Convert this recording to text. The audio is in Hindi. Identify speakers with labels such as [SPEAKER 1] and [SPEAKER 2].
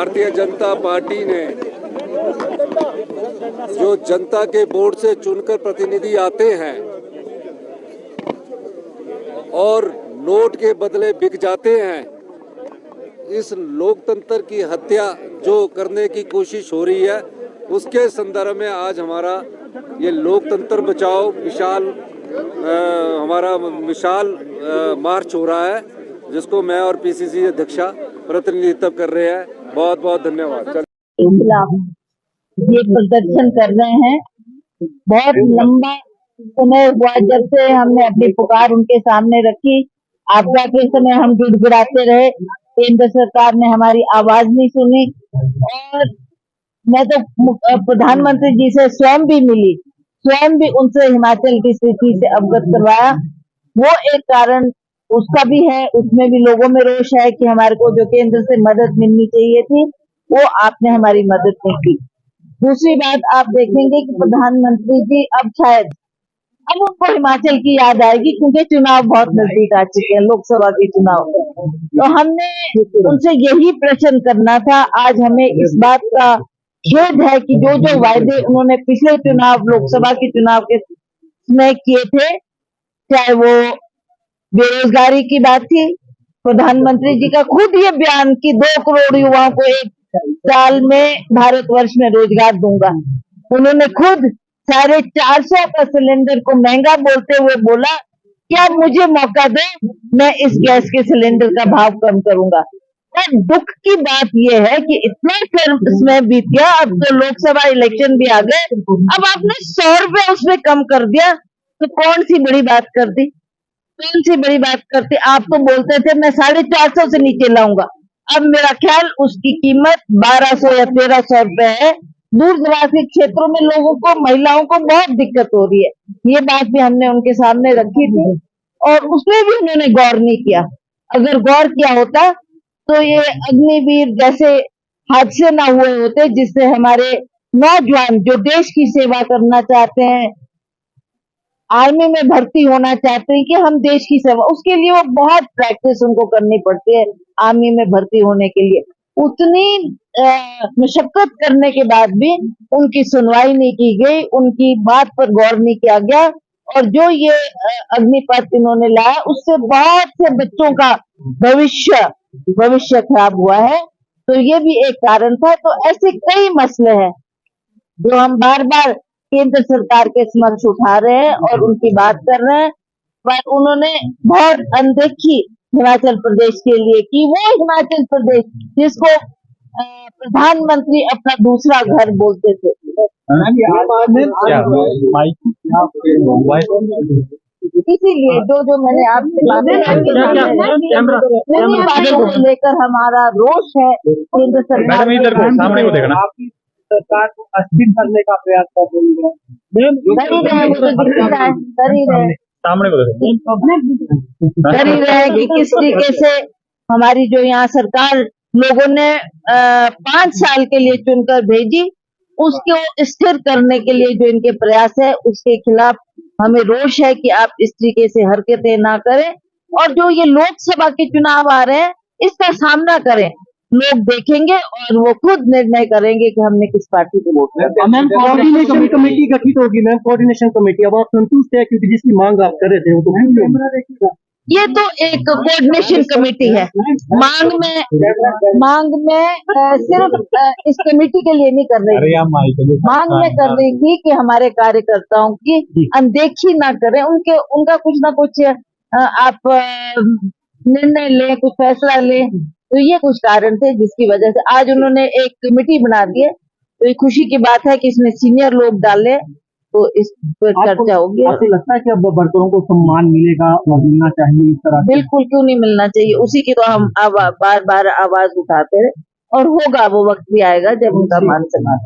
[SPEAKER 1] भारतीय जनता पार्टी ने जो जनता के वोट से चुनकर प्रतिनिधि आते हैं और नोट के बदले बिक जाते हैं, इस लोकतंत्र की हत्या जो करने की कोशिश हो रही है, उसके संदर्भ में आज हमारा ये लोकतंत्र बचाओ विशाल मार्च हो रहा है, जिसको मैं और पीसीसी अध्यक्षा प्रतिनिधित्व कर रहे हैं। बहुत बहुत धन्यवाद।
[SPEAKER 2] ये प्रदर्शन कर रहे हैं, बहुत लंबा समय हुआ जब से हमने अपनी पुकार उनके सामने रखी। आपदा के समय हम गिड़गिड़ाते रहे, केंद्र सरकार ने हमारी आवाज नहीं सुनी और मैं तो प्रधानमंत्री जी से स्वयं भी मिली, स्वयं भी उनसे हिमाचल की स्थिति से अवगत करवाया। वो एक कारण उसका भी है, उसमें भी लोगों में रोष है कि हमारे को जो केंद्र से मदद मिलनी चाहिए थी वो आपने हमारी मदद नहीं की। दूसरी बात, आप देखेंगे कि प्रधानमंत्री जी अब शायद उनको हिमाचल की याद आएगी, क्योंकि चुनाव बहुत नजदीक आ चुके हैं, लोकसभा के चुनाव। तो हमने उनसे यही प्रश्न करना था। आज हमें इस बात का खेद है कि जो जो वायदे उन्होंने पिछले चुनाव, लोकसभा के चुनाव के में किए थे, चाहे वो बेरोजगारी की बात थी, प्रधानमंत्री जी का खुद ये बयान कि 2 करोड़ युवाओं को एक साल में भारतवर्ष में रोजगार दूंगा। उन्होंने खुद 450 का सिलेंडर को महंगा बोलते हुए बोला कि आप मुझे मौका दो, मैं इस गैस के सिलेंडर का भाव कम करूंगा। और दुख की बात यह है कि इतना समय बीत गया, अब तो लोकसभा इलेक्शन भी आ गए, अब आपने 100 रुपए उसमें कम कर दिया, तो कौन सी बड़ी बात कर दी, कौन सी बड़ी बात करती। आप तो बोलते थे मैं 450 से नीचे लाऊंगा, अब मेरा ख्याल उसकी कीमत 1200 या 1300 रुपए है। दूर दराज के क्षेत्रों में लोगों को, महिलाओं को बहुत दिक्कत हो रही है। ये बात भी हमने उनके सामने रखी थी और उसमें भी उन्होंने गौर नहीं किया। अगर गौर किया होता तो ये अग्निवीर जैसे हादसे ना हुए होते, जिससे हमारे नौजवान जो देश की सेवा करना चाहते हैं, आर्मी में भर्ती होना चाहते हैं कि हम देश की सेवा, उसके लिए वो बहुत प्रैक्टिस उनको करनी पड़ती है। आर्मी में भर्ती होने के लिए उतनी मशक्कत करने के बाद भी उनकी सुनवाई नहीं की गई, उनकी बात पर गौर नहीं किया गया और जो ये अग्निपथ इन्होंने लाया, उससे बहुत से बच्चों का भविष्य खराब हुआ है। तो ये भी एक कारण था। तो ऐसे कई मसले हैं जो हम बार बार केंद्र सरकार के समक्ष उठा रहे हैं और उनकी बात कर रहे हैं, पर उन्होंने बहुत अनदेखी हिमाचल प्रदेश के लिए की। वो हिमाचल प्रदेश जिसको प्रधानमंत्री अपना दूसरा घर बोलते थे। इसीलिए जो मैंने आपसे बातों को लेकर हमारा रोष है केंद्र सरकार
[SPEAKER 3] को अस्थिर करने का प्रयास कर
[SPEAKER 2] रही है कि किस तरीके से हमारी जो यहाँ सरकार लोगों ने 5 साल के लिए चुनकर भेजी, उसको स्थिर करने के लिए जो इनके प्रयास है, उसके खिलाफ हमें रोष है कि आप इस तरीके से हरकतें ना करें। और जो ये लोकसभा के चुनाव आ रहे हैं, इसका सामना करें, लोग देखेंगे और वो खुद निर्णय करेंगे कि हमने किस पार्टी को वोट किया।
[SPEAKER 3] मैम, कोऑर्डिनेशन कमेटी गठित होगी मैम, कोऑर्डिनेशन कमेटी। अब आप संतुष्ट है क्योंकि जिसकी मांग आप कर रहे थे वो तो
[SPEAKER 2] ये तो एक कोऑर्डिनेशन कमेटी है। मांग में सिर्फ इस कमेटी के लिए नहीं कर रही, मांग में कर रही थी कि हमारे कार्यकर्ताओं की अनदेखी ना करें, उनका कुछ ना कुछ आप निर्णय लें, कुछ फैसला लें। तो ये कुछ कारण थे जिसकी वजह से आज उन्होंने एक कमेटी बना दी है। तो ये खुशी की बात है कि इसमें सीनियर लोग डाले, तो इस पर चर्चा होगी।
[SPEAKER 3] आपको लगता है कि अब वर्करों को सम्मान मिलेगा और मिलना चाहिए इस तरह?
[SPEAKER 2] बिल्कुल, क्यों नहीं मिलना चाहिए, उसी की तो हम बार बार आवाज उठाते हैं और होगा, वो वक्त भी आएगा जब उनका मान सम्मान।